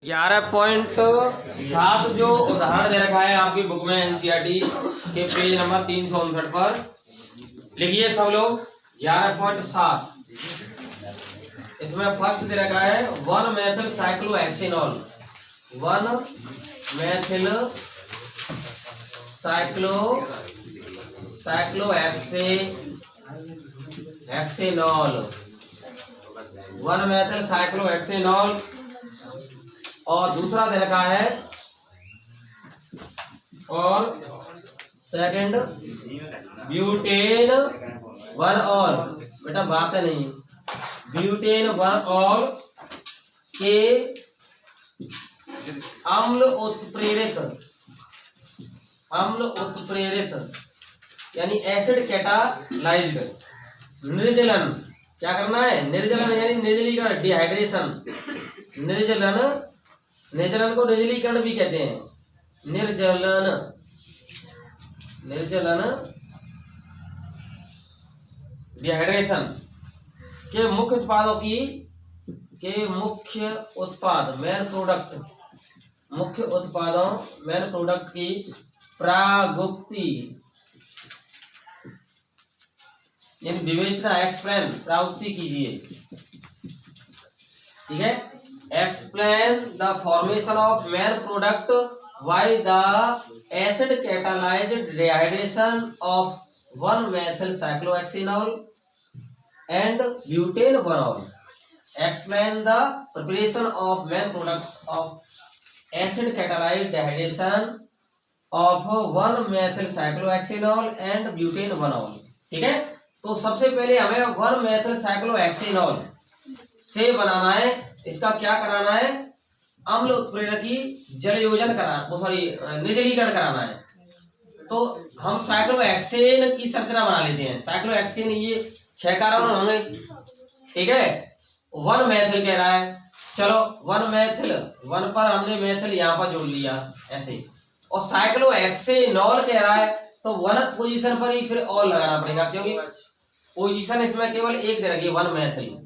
11.7 जो उदाहरण दे रखा है आपकी बुक में एनसीईआरटी के पेज नंबर 359 पर लिखिए सब लोग। 11.7 इसमें फर्स्ट दे रखा है 1 methyl cyclohexanol. 1 methyl cyclohexanol 1 methyl cyclohexanol. और दूसरा दे रखा है और सेकंड ब्यूटेन 1 ऑल। बेटा बात है नहीं, ब्यूटेन 1 ऑल के अम्ल उत्प्रेरित यानी एसिड कैटालाइज्ड निर्जलन। क्या करना है? निर्जलन यानी निर्जलीकरण, डिहाइड्रेशन। निर्जलन को निर्जलीकरण भी कहते हैं। निर्जलन डिहाइड्रेशन के मुख्य उत्पादों की मुख्य उत्पादों की प्रागुक्ति यानी विवेचना, एक्सप्लेन, प्राउसी कीजिए। ठीक है। Explain the formation of main product by the acid catalyzed dehydration of 1 methyl cyclohexanol and butane 1 all. Explain the preparation of main products of acid catalyzed dehydration of 1 methyl cyclohexanol and butane 1 all. ठीक है। तो सबसे पहले हमें 1 methyl cyclohexanol से बनाना है। इसका क्या कराना है? अम्ल उत्प्रेरकी जलयोजन निर्जलीकरण कराना है। तो हम साइक्लोहेक्सेन की संरचना बना लेते हैं। साइक्लोहेक्सेन ये 6 कार्बन होंगे। ठीक है। 1 मेथिल कह रहा है। चलो 1 मेथिल 1 पर हमने मेथिल यहाँ पर जोड़ लिया ऐसे, और साइक्लोहेक्सेनॉल कह रहा है तो 1 पोजीशन पर ही फिर ऑल लगाना पड़ेगा, क्योंकि पोजीशन इसमें केवल एक दे रखी है 1 मेथिल।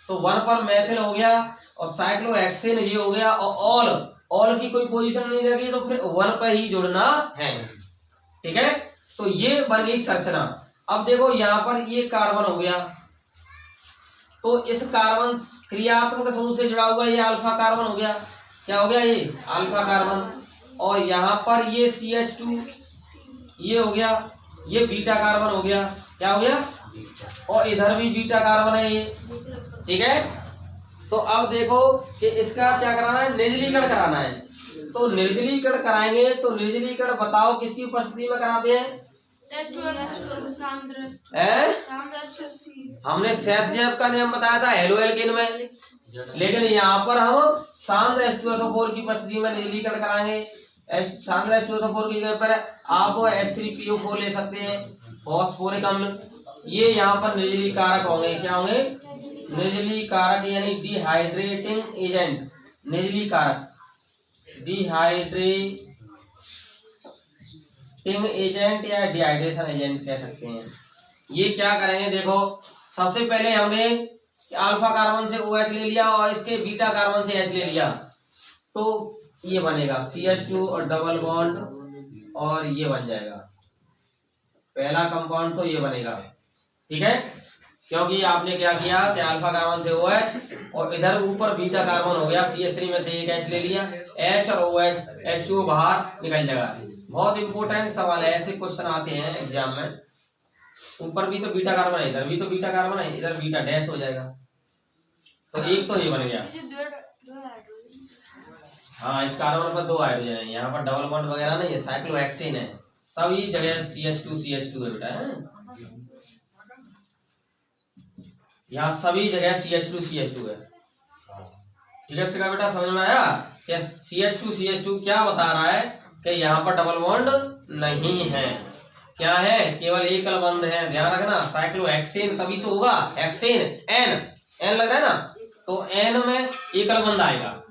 तो 1 पर मेथिल हो गया और साइक्लोहेक्सेन ये हो गया, और ऑल की कोई पोजीशन नहीं रखी तो फिर 1 पर ही जोड़ना है। ठीक है। तो ये बन गई संरचना। अब देखो यहाँ पर ये कार्बन हो गया, तो इस कार्बन क्रियात्मक समूह से जुड़ा हुआ ये अल्फा कार्बन हो गया। क्या हो गया? ये अल्फा कार्बन। और यहाँ पर ये CH2 ये हो गया, ये बीटा कार्बन हो गया। क्या हो गया? और इधर भी बीटा कार्बन है ये। ठीक है। तो अब देखो कि इसका क्या कराना है? निर्जलीकरण कराना है। तो निर्जलीकरण कराएंगे तो निर्जलीकरण बताओ किसकी उपस्थिति में कराते हैं? हमने सेहतजैव का नियम बताया था हेलोएल्केन में, लेकिन यहाँ पर हम सांद्र H2SO4 की उपस्थिति में निर्जलीकरण कराएंगे। सांद्र H2SO4 की जगह पर आप H3PO4 ले सकते हैं, फॉस्फोरिक अम्ल। ये यहाँ पर निर्जली कारक होंगे। क्या होंगे? निर्जली कारक यानी डिहाइड्रेटिंग एजेंट। निर्जली कारक डिहाइड्रेटिंग एजेंट या डिहाइड्रेशन एजेंट कह सकते हैं। ये क्या करेंगे? देखो सबसे पहले हमने अल्फा कार्बन से OH ले लिया और इसके बीटा कार्बन से H ले लिया, तो ये बनेगा CH2 और डबल बॉन्ड, और ये बन जाएगा पहला कंपाउंड। तो ये बनेगा। ठीक है। क्योंकि आपने क्या किया कि अल्फा कार्बन से OH और इधर ऊपर बीटा कार्बन हो गया, CH3 में से एक H ले लिया, H और OH H2 बाहर निकल जाएगा। बहुत इंपॉर्टेंट सवाल है, ऐसे क्वेश्चन आते हैं एग्जाम में। ऊपर भी तो बीटा कार्बन है, इधर भी तो बीटा कार्बन है, इधर बीटा डैश हो जाएगा। तो एक तो ये बन गया। हाँ, इस कार्बन पर 2 हाइड्रोजन है, यहाँ पर डबल बॉन्ड वगैरह नहीं है, साइक्लोहेक्सेन है। सभी जगह CH2 है बेटा है। यहाँ सभी जगह CH2 है। ठीक है इसका बेटा, समझ में आया? क्या CH2 क्या बता रहा है कि यहाँ पर डबल बॉन्ड नहीं है। क्या है? केवल एकल बंध है। ध्यान रखना, साइक्लोहेक्सेन तभी तो होगा। हेक्सेन N लग रहा है ना, तो N में एकल बंध आएगा।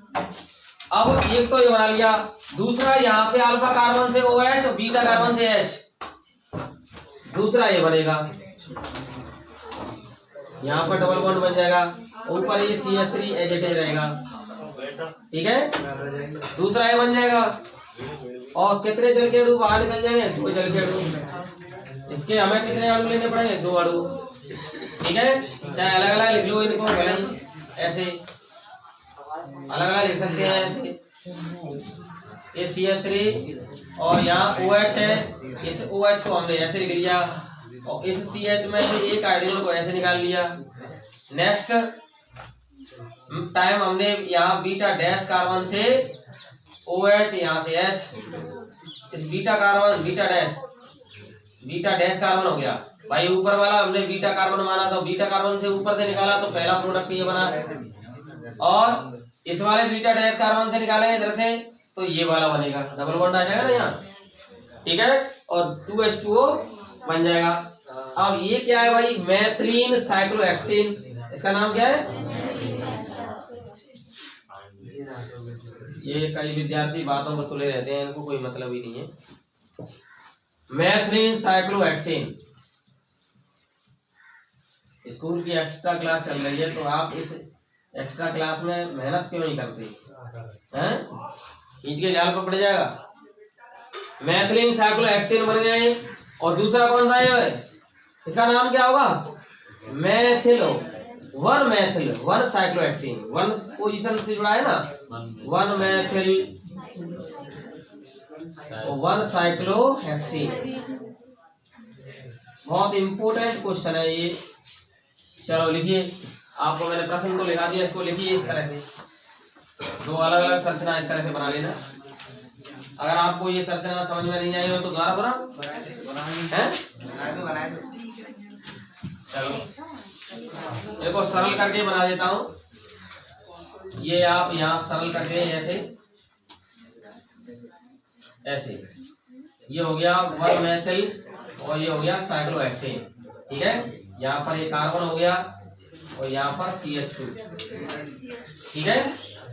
अब एक तो ये बना लिया, दूसरा यहाँ से अल्फा कार्बन से OH और बीटा कार्बन से H, दूसरा ये बनेगा। यहाँ पर डबल बॉन्ड बन जाएगा, ऊपर ये CH3 एज इट इज रहेगा। ठीक है, दूसरा ये बन जाएगा। और कितने जल के अणु बाहर निकल जाएंगे? 2 जल के अणु। इसके हमें कितने अणु लेने पड़ेंगे? 2 अणु। ठीक है, चाहे अलग अलग लिख लो इनको, ऐसे अलग अलग लिख सकते हैं ऐसे। ये CH3 और यहाँ OH है, इस OH को हमने ऐसे लिख लिया और इस CH में से एक हाइड्रोजन को ऐसे निकाल लिया। नेक्स्ट टाइम हमने यहाँ बीटा डैश कार्बन से OH, यहाँ से H, इस beta carbon beta dash carbon हो गया भाई। ऊपर वाला हमने बीटा कार्बन माना तो बीटा कार्बन से ऊपर से निकाला तो पहला प्रोडक्ट ये बना, और इस वाले बीटा डैश कार्बन से निकालेंगे इधर से तो ये वाला बनेगा, डबल बॉन्ड आ जाएगा ना यहाँ। ठीक है, और 2H2O बन जाएगा। अब ये क्या है भाई? मैथिलीन साइक्लोहेक्सेन। इसका नाम क्या है? ये कई विद्यार्थी बातों पर तुले रहते हैं, इनको कोई मतलब ही नहीं है। मैथिलीन साइक्लोहेक्सेन। स्कूल की एक्स्ट्रा क्लास चल रही है तो आप इस एक्स्ट्रा क्लास में मेहनत क्यों नहीं करते हैं? खींच के जाल पर पड़ जाएगा। मैथिलीन साइक्लोहेक्सेन बन गए। और दूसरा कौन सा है? इसका नाम क्या होगा? मैथिल 1 साइक्लोहेक्सेन। 1 पोजीशन से जुड़ा है ना, 1 मैथिल 1 साइक्लोहेक्सेन। बहुत इंपॉर्टेंट क्वेश्चन है ये। चलो लिखिए, आपको मैंने प्रश्न को लिखा दिया, इसको लिखिए इस तरह से। 2 अलग अलग संरचना इस तरह से बना लेना। अगर आपको ये संरचना समझ में नहीं आई हो तो दोबारा बना दो। चलो देखो, सरल करके बना देता हूं। ये आप यहाँ सरल करके ऐसे ये हो गया 1 मैथिल और ये हो गया साइक्लोहेक्सेन। ठीक है, यहाँ पर एक कार्बन हो गया और यहाँ पर CH2। ठीक है,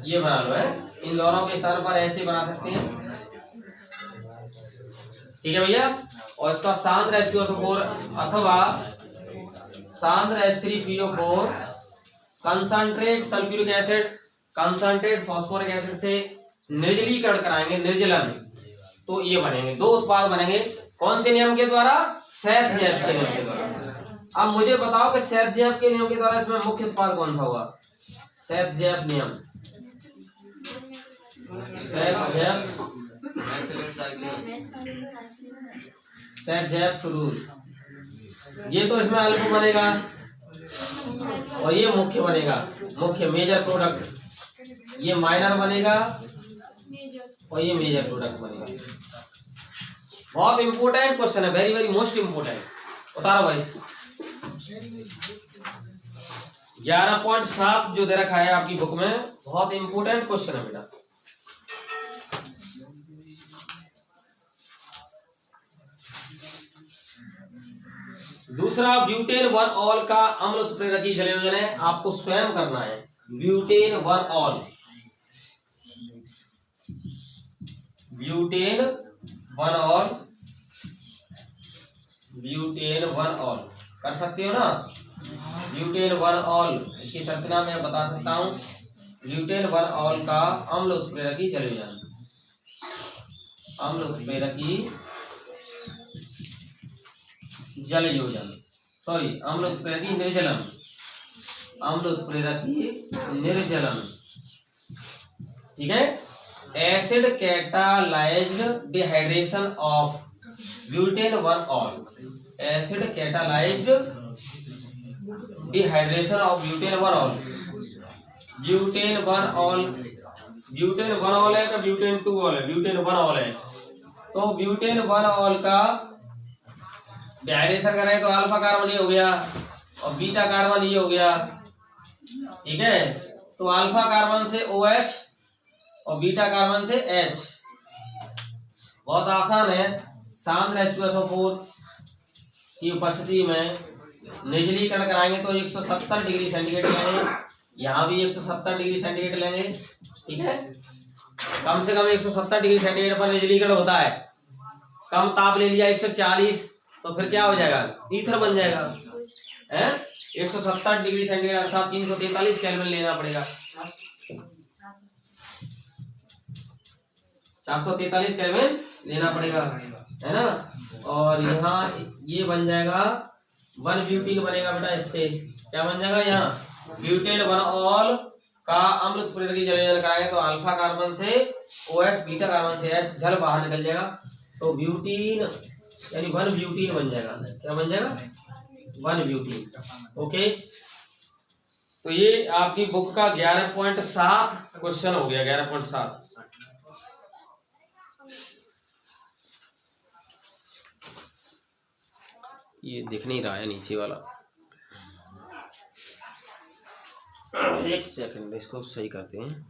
ये बना लो है। इन दोनों के स्थान पर ऐसे बना सकते हैं। ठीक है भैया, और इसका सांद्र H2SO4 अथवा सांद्र H3PO4 concentrate sulphuric acid, concentrate phosphoric acid से निर्जलीकरण कराएंगे, निर्जलन, तो ये बनेंगे 2 उत्पाद बनेंगे। कौन से नियम के द्वारा? सेथ-जेफ के नियम के द्वारा। अब मुझे बताओ कि सेथ-जेफ के नियम के द्वारा इसमें मुख्य उत्पाद कौन सा होगा? सेथ-जेफ नियम, सेथ-जेफ रूल। ये तो इसमें अल्प बनेगा और ये मुख्य बनेगा, मुख्य मेजर प्रोडक्ट। ये माइनर बनेगा और ये मेजर प्रोडक्ट बनेगा। बहुत इंपोर्टेंट क्वेश्चन है, वेरी वेरी मोस्ट इंपोर्टेंट। उतारो भाई। 11.7 जो दे रखा है आपकी बुक में, बहुत इंपोर्टेंट क्वेश्चन है बेटा। दूसरा, ब्यूटेन 1 ऑल का अम्ल उत्प्रेरकी संयोजन है, आपको स्वयं करना है। Butane 1 all, butane 1 all, butane 1 all कर सकते हो ना? ब्यूटेन 1 ऑल, इसकी संरचना मैं बता सकता हूं। ब्यूटेन 1 ऑल का अम्ल उत्प्रेरकी संयोजन, अम्ल उत्प्रेरकी जल योजन, सॉरी अम्ल उत्प्रेरकी निर्जलन, अम्ल उत्प्रेरकी निर्जलन। ठीक है, acid catalysed dehydration of butane 1 all, acid catalysed dehydration of butane 1 all. Butane 1 all, butane 1 all है या ब्यूटेन 2 ऑल है? ब्यूटेन 1 ऑल है। तो ब्यूटेन 1 ऑल का डिहाइड्रेशन करें तो अल्फा कार्बन ये हो गया और बीटा कार्बन ये हो गया। ठीक है, तो अल्फा कार्बन से OH और बीटा कार्बन से H। बहुत आसान है। सांद्र H2SO4 की उपस्थिति में निर्जलीकरण कराएंगे तो 170 डिग्री सेंटीग्रेड लेंगे, यहाँ भी 170 डिग्री सेंटीग्रेड लेंगे। ठीक है, कम से कम 170 डिग्री सेंटीग्रेड पर निर्जलीकरण होता है। कम ताप ले लिया 140, तो फिर क्या हो जाएगा? ईथर बन जाएगा। 170 डिग्री सेंटीग्रेड अर्थात 343 केल्विन लेना पड़ेगा। 443 केल्विन लेना पड़ेगा, है ना। और यहाँ ये बन जाएगा 1 ब्यूटीन बनेगा बेटा। इससे क्या बन जाएगा, यहाँ ब्यूटेन 1 ऑल का अम्ल उत्प्रेरकी जलयोजन कराएंगे तो अल्फा कार्बन से OH, बीटा कार्बन से H जल बाहर निकल जाएगा, तो ब्यूटीन यानी 1 ब्यूटीन बन जाएगा। क्या बन जाएगा, 1 ब्यूटीन। ओके, तो ये आपकी बुक का 11.7 क्वेश्चन हो गया, 11.7। ये दिख नहीं रहा है नीचे वाला, एक सेकंड इसको सही करते हैं।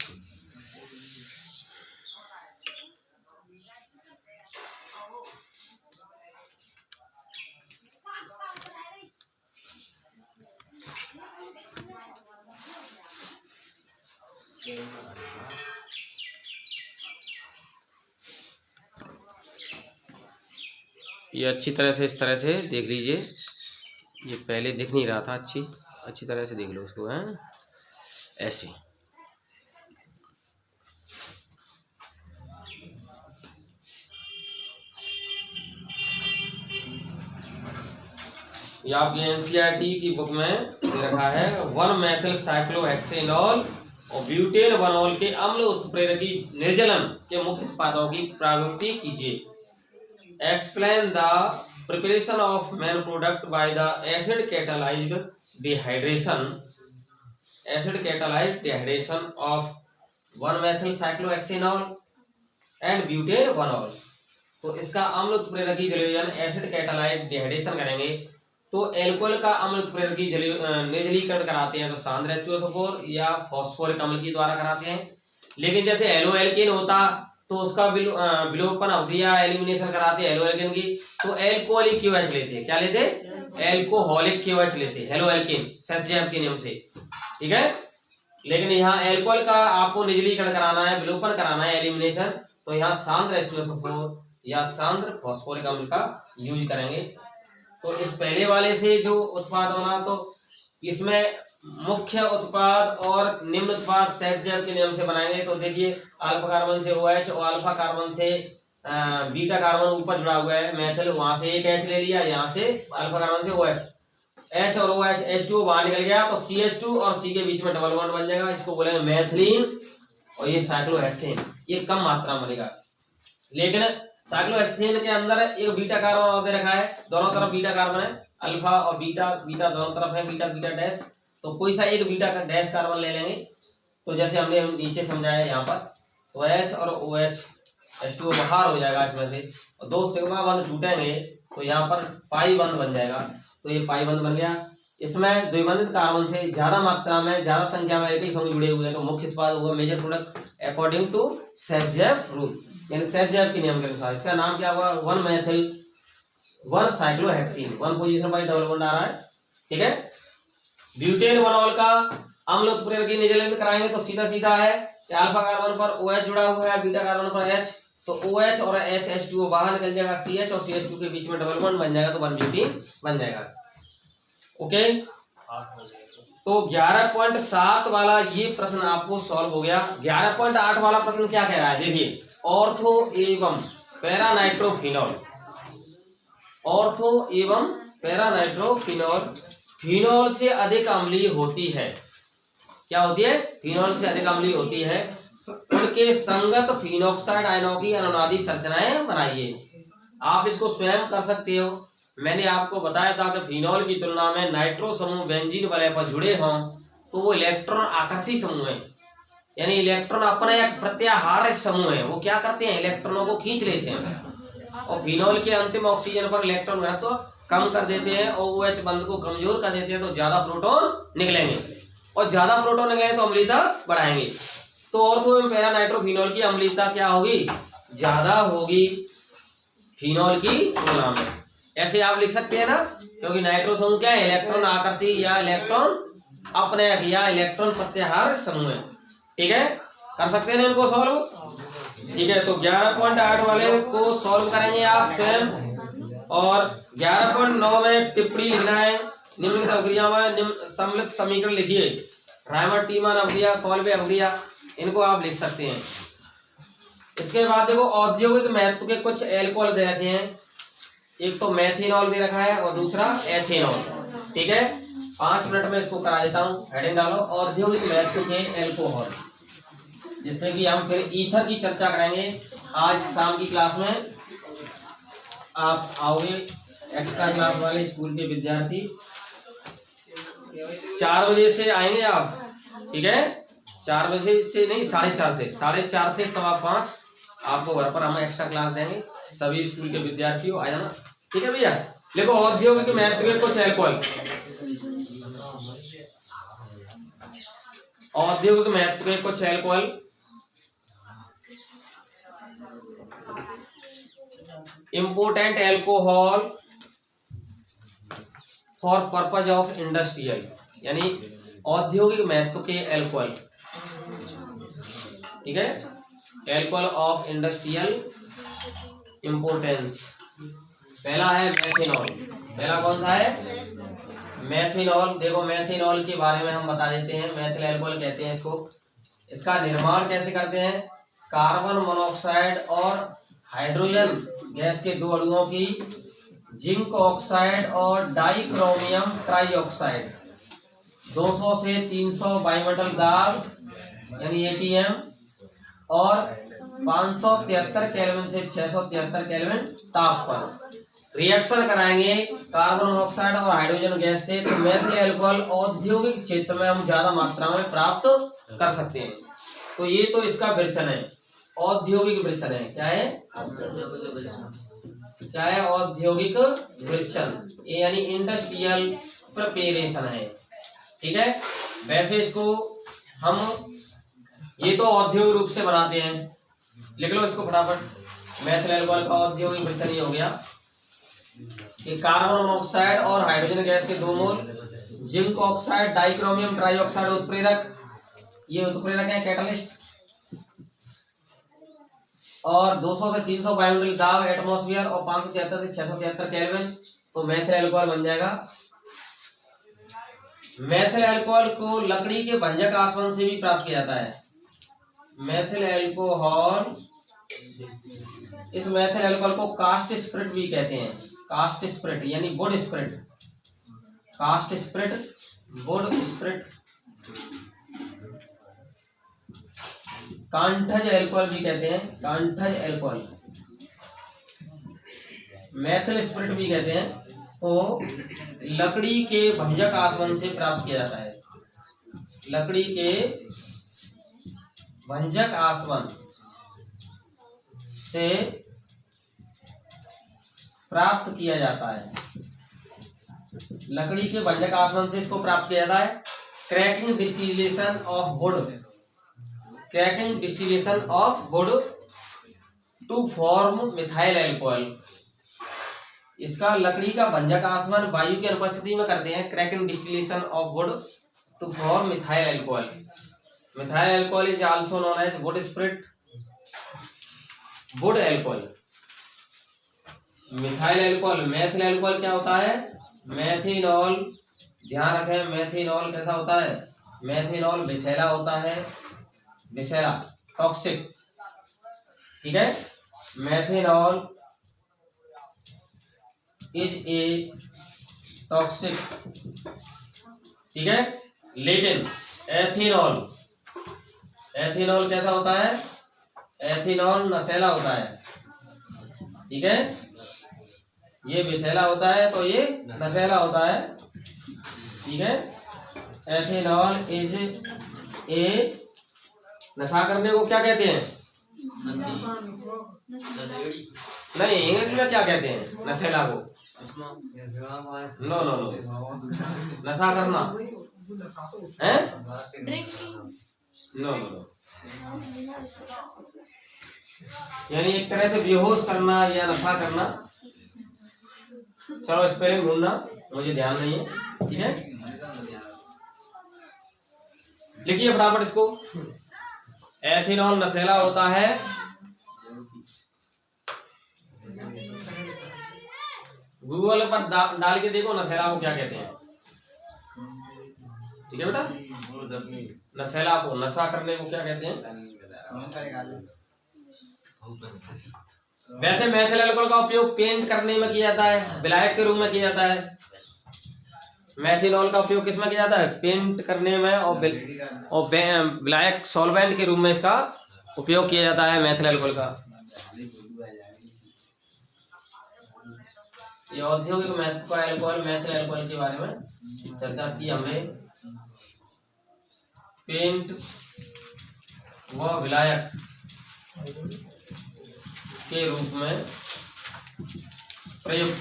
ये अच्छी तरह से इस तरह से देख लीजिए, ये पहले दिख नहीं रहा था, अच्छी तरह से देख लो उसको, है ऐसे। ये आपकी NCERT की बुक में रखा है 1 मेथिल साइक्लोहेक्सेनॉल और ब्यूटेन 1 ऑल के अम्ल उत्प्रेरकी निर्जलन के मुख्य उत्पादों की प्रवृत्ति कीजिए। Explain the preparation of main product by the acid catalyzed dehydration of 1 methyl cyclohexanol and butane 1 all. तो इसका अम्ल उत्प्रेरकी जलयोजन एसिड कैटालाइट डिहाइड्रेशन करेंगे तो एल्कोहल का अम्ल उत्प्रेरकी निर्जलीकरण कराते हैं तो सांद्र H2SO4 या फॉस्फोरिक अम्ल के द्वारा कराते हैं। लेकिन जैसे एल्कोहल होता तो उसका विलोपन अवधिया एलिमिनेशन कराते हैं एल्कोहल की, तो एल्कोहलिक QH लेते हैं। क्या लेते हैं, एल्कोहलिक QH लेते हैं, हेलोएल्केन सेस्जेब के नियम से, ठीक है। लेकिन यहाँ एल्कोहल का आपको निर्जलीकरण कराना है, विलोपन कराना है, एलिमिनेशन, तो यहाँ सांद्र H2SO4 या सांद्र फॉस्फोरिक अम्ल का यूज करेंगे। तो इस पहले वाले से जो उत्पाद होना, तो इसमें मुख्य उत्पाद और निम्न उत्पाद सेस्जेब के नियम से बनाएंगे। तो देखिए अल्फा कार्बन से OH और अल्फा कार्बन से बीटा कार्बन ऊपर जुड़ा हुआ है मेथिल, वहां से एक H ले लिया, यहाँ से अल्फा कार्बन से OH, H और OH H2 बाहर निकल गया तो CH2 और C के बीच में डबल बॉन्ड बन जाएगा, इसको बोलेंगे मेथिलीन। और ये साइक्लोहेक्सेन ये कम मात्रा में बनेगा। लेकिन साइक्लोहेक्सेन के अंदर एक बीटा कार्बन और दे रखा है, दोनों तरफ बीटा कार्बन है, अल्फा और बीटा दोनों तरफ है, बीटा बीटा डैश, तो कोई सा एक बीटा का डैश कार्बन ले लेंगे। तो जैसे हमने नीचे समझाया यहाँ पर, तो H और OH H2O बाहर हो जाएगा इसमें से, और 2 सिग्मा बंध टूटेंगे तो यहाँ पर पाई बंध बन जाएगा। तो ये पाई बंध बन गया। इसमें द्विबंधित कार्बन से ज्यादा मात्रा में, ज्यादा संख्या में एक समूह जुड़े हुए हैं तो मुख्य उत्पाद होगा major product according to Saytzeff rule, यानी सेस्जेब के नियम के अनुसार। इसका नाम क्या होगा, 1 मेथिल 1 साइक्लोहेक्सीन, 1 पोजीशन पर डबल बॉन्ड आ रहा है, ठीक है। ब्यूटेन 1 ऑल का अम्ल उत्प्रेरकी निर्जलीकरण कराएंगे तो सीधा सीधा है कि अल्फा कार्बन पर OH जुड़ा हुआ है, बीटा कार्बन पर H, तो OH और H H2O बाहर निकल जाएगा, CH और CH2 के बीच में डबल बॉन्ड बन जाएगा तो 1 ब्यूटीन बन जाएगा। ओके, तो 11.7 वाला ये प्रश्न आपको सॉल्व हो गया। 11.8 वाला प्रश्न क्या कह रहा है, देखिए ऑर्थो एवं पैरानाइट्रोफिनॉल, ऑर्थो एवं पैरानाइट्रोफिनॉल फिनॉल से अधिक अम्लीय होती है। क्या होती है, फिनॉल से अधिक अम्लीय होती है। उनके संगत फिनॉक्साइड आयनों की अनुनादी संरचनाएं बनाइए। आप इसको स्वयं कर सकते हो। मैंने आपको बताया था कि फिनॉल की तुलना में नाइट्रो समूह बेंजीन वलय पर जुड़े हों तो वो इलेक्ट्रॉन आकर्षी समूह है, यानी इलेक्ट्रॉन अपना एक प्रत्याहार्य समूह है, वो क्या करते हैं, इलेक्ट्रॉनों को खींच लेते हैं। और फिनॉल के अंतिम ऑक्सीजन पर इलेक्ट्रॉन घनत्व कम कर देते हैं और OH बंध को कमजोर कर देते हैं, तो ज्यादा प्रोटॉन निकलेंगे, और ज्यादा प्रोटॉन निकलेंगे तो अम्लीयता बढ़ाएंगे। तो ऑर्थो एवं पैरानाइट्रोफिनॉल की अम्लीयता क्या होगी, ज्यादा होगी फिनॉल की तुलना में। ऐसे आप लिख सकते हैं ना, क्योंकि नाइट्रो समूह क्या है, इलेक्ट्रॉन आकर्षी या इलेक्ट्रॉन अपने या इलेक्ट्रॉन प्रत्याहार समूह है, ठीक है। कर सकते हैं इनको सॉल्व, ठीक है। तो 11.8 वाले को सॉल्व करेंगे आप स्वयं। और 11.9 में टिप्पणी लिखना है। निम्नलिखित अवक्रिया में सम्मिलित समीकरण लिखिए। रायमर्ड टीमान अवक्रिया, कॉल्बे अवक्रिया, इनको आप लिख सकते हैं। इसके बाद देखो औद्योगिक महत्व के कुछ एल्कोहल दे रखे हैं। एक तो मेथेनॉल दे रखा है और दूसरा एथेनॉल। ठीक है, 5 मिनट में इसको करा देता हूँ। हेडिंग डालो, औद्योगिक महत्व के एल्कोहल, जिससे कि हम फिर ईथर की चर्चा करेंगे आज शाम की क्लास में। आप आओगे एक्स्ट्रा क्लास वाले स्कूल के विद्यार्थी, 4 बजे से आएंगे आप। ठीक है, 4 बजे से नहीं, 4:30 से 4:30 से 5:15 आपको घर पर हम एक्स्ट्रा क्लास देंगे। सभी स्कूल के विद्यार्थियों आ जाना। ठीक है भैया। देखो औद्योगिक महत्व के कुछ एल्कोहल, औद्योगिक महत्व के कुछ alcohol. Important alcohol for purpose of industrial, यानी औद्योगिक महत्व के एल्कोहल। ठीक है, एल्कोहल ऑफ इंडस्ट्रियल इंपोर्टेंस। पहला है मेथेनॉल। पहला कौन सा है? मेथेनॉल। देखो मेथेनॉल के बारे में हम बता देते हैं। मेथिल एल्कोहल कहते हैं इसको। इसका निर्माण कैसे करते हैं? कार्बन मोनोऑक्साइड और हाइड्रोजन गैस के 2 अणुओं की जिंक ऑक्साइड और डाइक्रोमियम ट्राइऑक्साइड 200 से 300 वायुमंडल दाब यानी एटीएम और 573 केल्विन से 673 केल्विन ताप पर रिएक्शन कराएंगे कार्बन मोनोऑक्साइड और हाइड्रोजन गैस से, तो मेथिल अल्कोहल औद्योगिक क्षेत्र में हम ज्यादा मात्रा में प्राप्त कर सकते हैं। तो ये तो इसका वृक्षण है, औद्योगिक वृक्षण है। क्या है? क्या है? औद्योगिक वृक्षण, यानी इंडस्ट्रियल प्रिपरेशन है। ठीक है, वैसे इसको हम ये तो औद्योगिक रूप से बनाते हैं। लिख लो इसको फटाफट। मेथिल अल्कोहल का औद्योगिक वृक्षण ये हो गया कि कार्बन मोनोऑक्साइड और हाइड्रोजन गैस के 2 मोल, जिंक ऑक्साइड डाइक्रोमियम ट्राइऑक्साइड उत्प्रेरक, ये उत्प्रेरक है कैटलिस्ट, और 200 से 300 वायुमंडलीय दाब एटमॉस्फेयर और 573 से 673 केल्विन, तो मेथिल अल्कोहल बन जाएगा। मेथिल अल्कोहल को लकड़ी के भंजक आसवन से भी प्राप्त किया जाता है। मेथिल अल्कोहल, इस मेथिल अल्कोहल को कास्ट स्पिरिट भी कहते हैं। कास्ट स्पिरिट यानी wood spirit, cast spirit, wood spirit, कांठज अल्कोहल भी कहते हैं। कांठज अल्कोहल, मेथिल स्पिरिट भी कहते हैं। तो लकड़ी के भंजक आसवन से प्राप्त किया जाता है। लकड़ी के भंजक आसवन से प्राप्त किया जाता है। लकड़ी के भंजक आसवन से इसको प्राप्त किया जाता है। Cracking distillation of wood, cracking distillation of wood to form methyl alcohol. इसका लकड़ी का भंजक आसवन वायु की अनुपस्थिति में करते हैं। Cracking distillation of wood to form methyl alcohol. Methyl alcohol is also known as wood spirit, wood alcohol. Methyl alcohol, methyl alcohol क्या होता है? मेथेनॉल। ध्यान रखें, मेथेनॉल कैसा होता है? मेथेनॉल विषैला होता है, विषैला, टॉक्सिक। ठीक है, मेथेनॉल इज ए टॉक्सिक। ठीक है, लेकिन एथेनॉल, एथेनॉल कैसा होता है? एथेनॉल नशेला होता है। ठीक है, ये विषैला होता है तो ये नशेला होता है। ठीक है, एथेनॉल इज ए, नशा करने को क्या कहते हैं? नहीं, इंग्लिश में क्या कहते हैं नशेला को? नो नो नो, नशा करना है? नो नो नो, यानी एक तरह से बेहोश करना या नशा करना। चलो स्पेलिंग ढूंढना, मुझे ध्यान नहीं है। ठीक है, लिखिए फटाफट इसको। एथेनॉल नशेला होता है, गूगल पर डाल के देखो नशेला को क्या कहते हैं। ठीक है बेटा, नशेला को, नशा करने को क्या कहते हैं? वैसे मेथिल अल्कोहल का उपयोग पेंट करने में किया जाता है, विलायक के रूप में किया जाता है। मेथिनॉल का उपयोग किसमें किया जाता है? पेंट करने में, और विलायक सॉल्वेंट के रूप में इसका उपयोग किया जाता है मेथिल अल्कोहल का। ये औद्योगिक महत्व का अल्कोहल, मेथिल अल्कोहल के बारे में चर्चा की हमने। पेंट व विलायक के रूप में प्रयुक्त।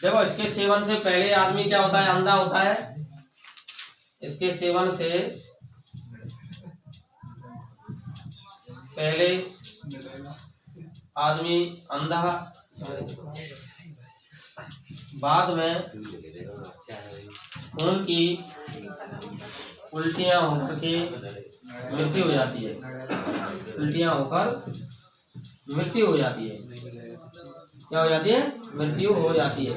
देखो, इसके सेवन से पहले आदमी क्या होता है? अंधा होता है। इसके सेवन से पहले आदमी अंधा, बाद में खून की उल्टियां होकर के मृत्यु हो जाती है। उल्टियां होकर मृत्यु हो जाती है। क्या हो जाती है? मृत्यु हो जाती है।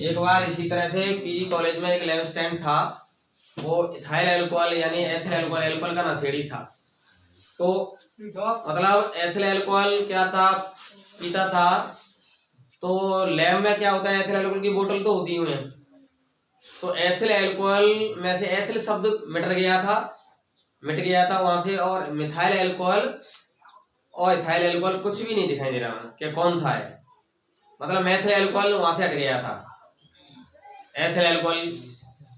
एक बार इसी तरह से पीजी कॉलेज में एक लैब स्टैंड था, वो इथाइल अल्कोहल यानी एथिल अल्कोहल, अल्कोहल का नशेड़ी था। तो मतलब एथिल अल्कोहल क्या था, पीता था। तो लैब में क्या होता है, एथिल अल्कोहल की बोतल तो होती हुई है, तो एथिल अल्कोहल में से एथिल शब्द मिट गया था वहां से, और मिथाइल अल्कोहल और इथाइल अल्कोहल कुछ भी नहीं दिखाई दे रहा कि कौन सा है। मतलब मेथिल अल्कोहल वहां से हट गया था। एथिल अल्कोहल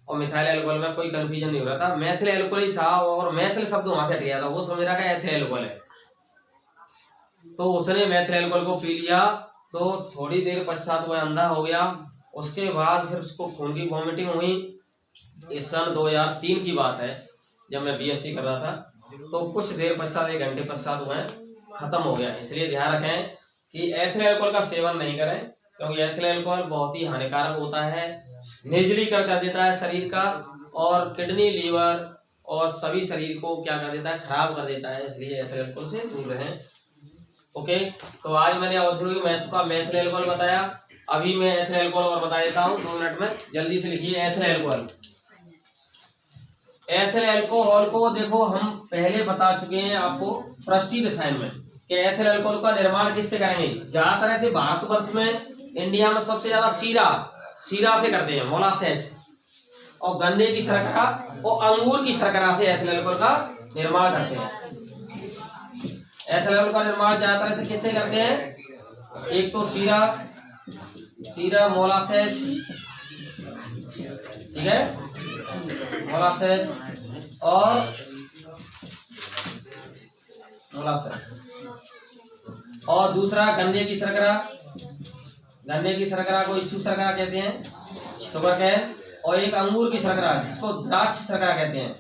और मिथाइल अल्कोहल में कोई कंफ्यूजन नहीं हो रहा था, मेथिल अल्कोहल ही था, और मेथिल शब्द वहां से हट गया था। वो समझ रहा था एथिल अल्कोहल है, तो उसने मेथिल अल्कोहल को पी लिया। तो थोड़ी देर पश्चात वह अंधा हो गया। उसके बाद फिर उसको खून की वॉमिटिंग हुई। इस सन 2003 की बात है, जब मैं बीएससी कर रहा था। तो कुछ देर पश्चात, 1 घंटे पश्चात वह खत्म हो गया। इसलिए ध्यान रखें कि एथिल अल्कोहल का सेवन नहीं करें, क्योंकि एथिल अल्कोहल बहुत ही हानिकारक होता है। निर्जलीकरण कर देता है शरीर का, और किडनी, लीवर और सभी शरीर को क्या कर देता है? खराब कर देता है। इसलिए एथिल अल्कोहल से दूर रहें। ओके, तो आज मैंने औद्योगिक महत्व का मेथिल अल्कोहल बताया। अभी मैं एथिल अल्कोहल और बता देता हूँ 2 मिनट में। जल्दी से लिखिए एथिल अल्कोहल। एथिल अल्कोहल को देखो, हम पहले बता चुके हैं आपको पृष्ठीय रसायन में कि एथिल अल्कोहल का निर्माण किससे करेंगे। ज्यादातर से भारतवर्ष में, इंडिया में सबसे ज्यादा शीरा से करते हैं, मोलासेस, और गन्ने की शर्करा और अंगूर की शर्करा से एथिल अल्कोहल का निर्माण करते हैं। एथिल अल्कोहल का निर्माण ज्यादातर से किससे करते हैं? एक तो शीरा, मोलासेस, ठीक है, मोलासेस और और दूसरा गन्ने की शर्करा। गन्ने की शर्करा को इच्छू शर्करा कहते हैं, शुगर कैन। और एक अंगूर की शर्करा, जिसको द्राक्ष शर्करा कहते हैं।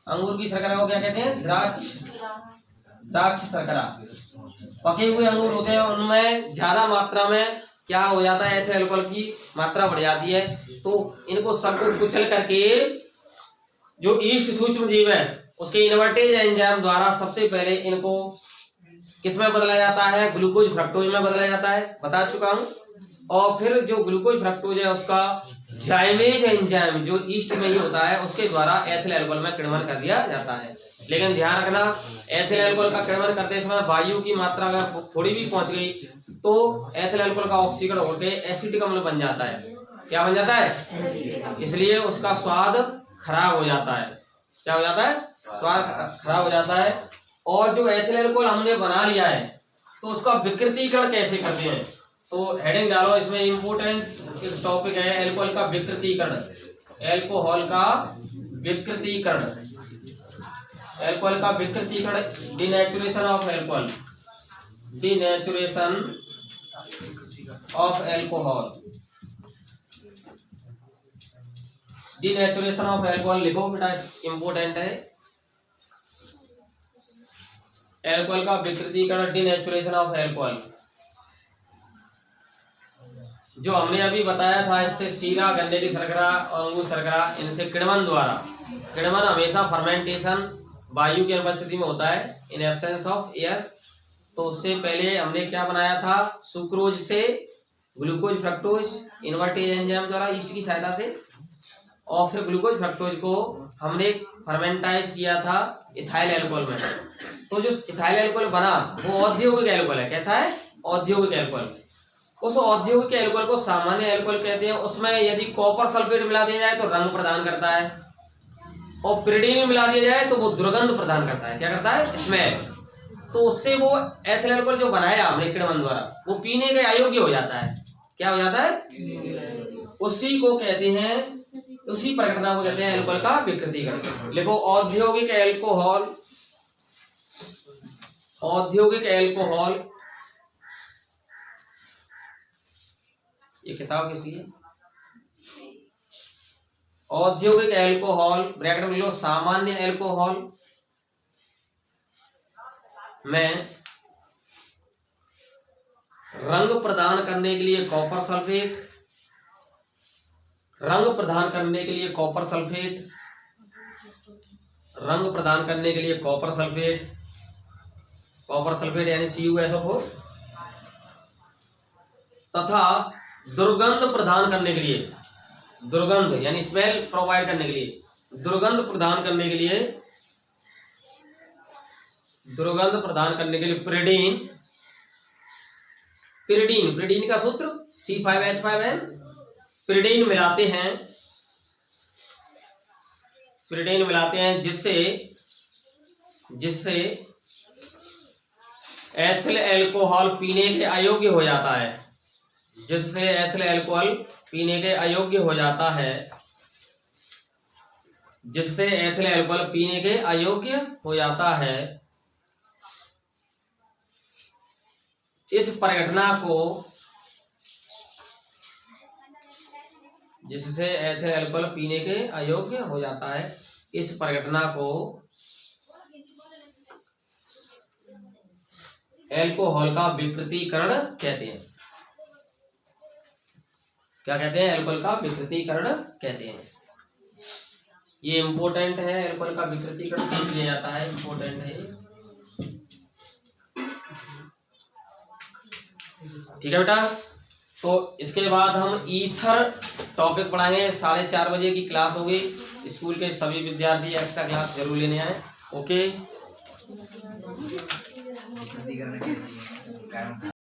अंगूर की शर्करा को क्या कहते हैं? द्राक्ष शर्करा। पके हुए अंगूर होते हैं, उनमें ज्यादा मात्रा में क्या हो जाता है? एथिल अल्कोहल की मात्रा बढ़ जाती है। तो इनको सबको कुचल करके जो ईस्ट सूक्ष्म जीव है, उसके इन्वर्टेज एंजाइम द्वारा सबसे पहले इनको किसमें बदला जाता है? ग्लूकोज फ्रक्टोज में बदला जाता है, बता चुका हूं। और फिर जो ग्लूकोज फ्रक्टोज है, उसका जाइमेज एंजाइम जो ईस्ट में ही होता है, उसके द्वारा एथिल अल्कोहल में किण्वन कर दिया जाता है। लेकिन ध्यान रखना, एथिल अल्कोहल का किण्वन करते समय वायु की मात्रा अगर थोड़ी भी पहुंच गई तो एथिल अल्कोहल का ऑक्सीकरण होकर एसिटिक अम्ल बन जाता है। क्या बन जाता है? इसलिए उसका स्वाद खराब हो जाता है। क्या हो जाता है? स्वाद खराब हो जाता है। और जो एथिल अल्कोहल हमने बना लिया है, तो उसका विकृतीकरण कैसे करते हैं? तो हेडिंग डालो, इसमें इंपोर्टेंट टॉपिक है अल्कोहल का विकृतीकरण। अल्कोहल का विकृतीकरण, अल्कोहल का विकृतीकरण, denaturation of alcohol, denaturation of alcohol, denaturation of alcohol लिखो बेटा, इंपोर्टेंट है। अल्कोहल का विकृतीकरण, डिनेचुरेशन ऑफ अल्कोहल, जो हमने अभी बताया था, इससे शीरा, गन्ने की शर्करा और अंगूर शर्करा, इनसे किण्वन द्वारा, किण्वन हमेशा फर्मेंटेशन वायु की अनुपस्थिति में होता है, इन एब्सेंस ऑफ एयर। तो उससे पहले हमने क्या बनाया था? सुक्रोज से ग्लूकोज फ्रक्टोज इन्वर्टेज एंजाइम द्वारा ईस्ट की सहायता से, और फिर ग्लूकोज फ्रक्टोज को हमने फर्मेंटाइज किया था इथाइल एल्कोहल में। तो जो इथाइल एल्कोहल बना वो औद्योगिक एल्कोहल है। कैसा है? औद्योगिक एल्कोहल। उस औद्योगिक एल्कोहल को सामान्य एल्कोहल कहते हैं। उसमें यदि कॉपर सल्फेट मिला दिया जाए तो रंग प्रदान करता है, और पिरीडीन मिला दिया जाए तो वो दुर्गंध प्रदान करता है। क्या करता है? स्मेल। तो उससे वो एथिल एल्कोहल जो बनाया हमने किण्वन द्वारा, वो पीने के अयोग्य हो जाता है। क्या हो जाता है? उसी को कहते हैं, उसी प्रक्रिया को कहते हैं एल्कोहल का विकृतीकरण। लिखो औद्योगिक एल्कोहल, औद्योगिक एल्कोहल, ये किताब किसी है? औद्योगिक एल्कोहल ब्रैकेट में लो सामान्य एल्कोहल में रंग प्रदान करने के लिए कॉपर सल्फेट, रंग प्रदान करने के लिए कॉपर सल्फेट, रंग प्रदान करने के लिए कॉपर सल्फेट, कॉपर सल्फेट यानी CuSO4, तथा दुर्गंध प्रदान करने के लिए, दुर्गंध यानी स्मेल प्रोवाइड करने के लिए, दुर्गंध प्रदान करने के लिए, दुर्गंध प्रदान करने के लिए पिरीडीन, पिरीडीन, पिरीडीन का सूत्र C5H5N, पिरीडीन मिलाते हैं, पिरीडीन मिलाते हैं जिससे, जिससे एथिल अल्कोहल पीने के अयोग्य हो जाता है, जिससे एथिल अल्कोहल पीने के अयोग्य हो जाता है, जिससे एथिल अल्कोहल पीने के अयोग्य हो जाता है। इस परिघटना को, जिससे एथिल अल्कोहल पीने के अयोग्य हो जाता है, इस परिघटना को एल्कोहल का विकृतीकरण कहते हैं। क्या कहते हैं? एल्कोहल का विकृतीकरण कहते हैं। ये इंपॉर्टेंट है, एल्कोहल का विकृतीकरण पूछ लिया जाता है, इंपॉर्टेंट है। ठीक है बेटा। तो इसके बाद हम ईथर टॉपिक पढ़ाएंगे। 4:30 बजे की क्लास होगी। स्कूल के सभी विद्यार्थी एक्स्ट्रा क्लास जरूर लेने आए। ओके।